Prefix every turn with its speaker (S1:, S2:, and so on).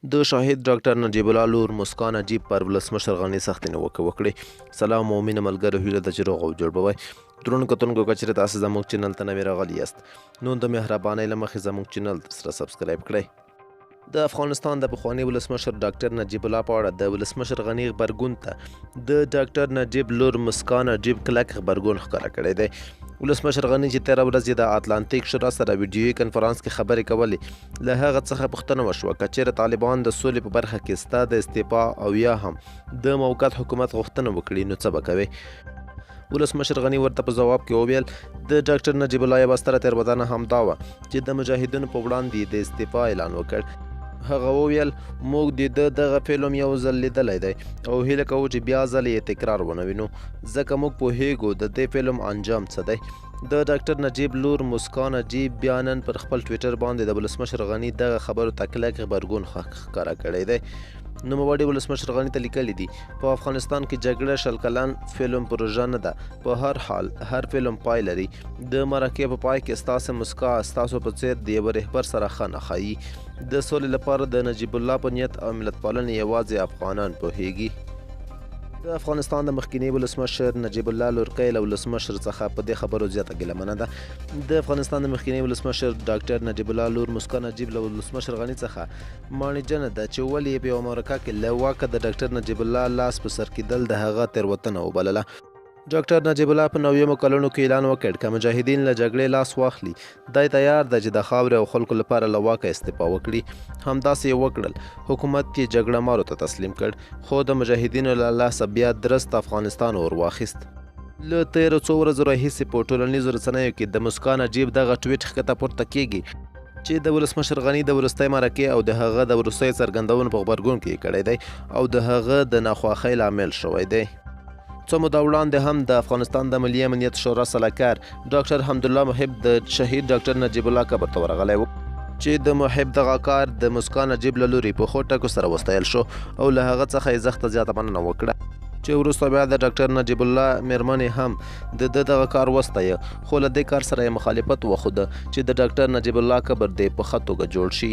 S1: د شاهد ډاکټر نجیب الله لور مسکان نجیب پر ولسمشر غني سختې نیوکې وکړې. سلام او مینه ملګرو، هیله ده چې روغ او جوړ به وئ. درنو کتونکو، که چېرې تاسو زموږ چینل ته نوي راغلي یاست نو د مهربانۍ له مخې زموږ چینل سره سبسکرایب کړئ. د افغانستان د پخواني ولسمشر ډاکټر نجیب الله په اړه د ولسمشر غني غبرګون ته د ډاکټر نجیب لور مسکان نجیب کلک غبرګون ښکاره کړی دی. ولسمشر غني چې 13 ورځې د اتلانتیک شورا سره ویډیويي کنفرانس کې خبرې کولې، له هغه څخه پوښتنه وشوه که چېرې طالبان د سولې په برخه کې ستا د استعفا او یا هم د موقت حکومت غوښتنه وکړي نو څه به کوې؟ ولسمشر غني ورته په ځواب کې وویل د ډاکټر نجیب الله یوه ستره تېروتنه همدا وه چې د مجاهدینو په وړاندې د استعفا اعلان وکړ. هغه وویل موږ د دغه فلم یو ځل لیدلی دی او هیله کوو چې بیا ځل یې تکرار ونه وینو، ځکه موږ پوهیږو د دې فلم انجام څه دی. د ډاکټر نجیب لور مسکان نجیب بیا نن پر خپل ټویټر باندې د ولسمشر غني دغه خبرو ته کلک غبرګون ښکاره کړی دی. نوموړي ولسمشر غني ته لیکلي دي په افغانستان کې جګړه 100 کلن فلم پروژه نه ده، په هر حال هر فلم پای لري. د مرکې په پای کې ستاسو مسکا ستاسو په څېر د یوه رهبر سره ښه نه ښایي. د سولې لپاره د نجیب الله په نیت او ملت پالنې یوازې افغانان پوهیږي. د افغانستان د مخکینی ولسمشر نجیب الله لورکۍ له ولسمشر څخه په دې خبرو زیاته ګیلمنه ده. د افغانستان د مخکینی ولسمشر ډاکټر نجیب الله لور مسکان نجیب له ولسمشر غني څخه مانیجنه ده چې ولې یې په یوه مرکه کې له واکه د ډاکټر نجیب الله لاس په سر کېدل د هغه تېروتنه وبلله. ډاکټر نجیب الله په 90مو کلونو کې اعلان وکړ که مجاهدین له جګړې لاس واخلي دی تیار ده چې د خاورې او خلکو لپاره له واکه استعفا وکړي. همداسې یې وکړل. حکومت یې جګړه مارو ته تسلیم کړ، خو د مجاهدینو له لاسه بیا درست افغانستان ور واخیست. له تېرو څو ورځو راهیسې په ټولنیزو رسنیو کې د مسکان نجیب دغه ټویټ ښکته پورته کېږي چې د ولسمشر غني د وروستۍ مرکې او د هغه د وروستیو څرګندونو په غبرګون کې یې کړی دی او د هغه د ناخوښۍ لامل شوی دی. څو موده وړاندې هم د افغانستان د ملي امنیت شورا سلاکار ډاکټر حمدالله محب د شهید ډاکټر نجیب الله قبر ته ورغلی و چې د محب دغه کار د مسکان نجیب له لوري په ښو ټکو سره وستایل شو او له هغه څخه یې زښته زیاته مننه وکړه چې وروسته بیا د ډاکټر نجیب الله مېرمنې هم د دغه کار وستایه، خو له دې کار سره یې مخالفت وښوده چې د ډاکټر نجیب الله قبر دې په ښه توګه جوړ شي.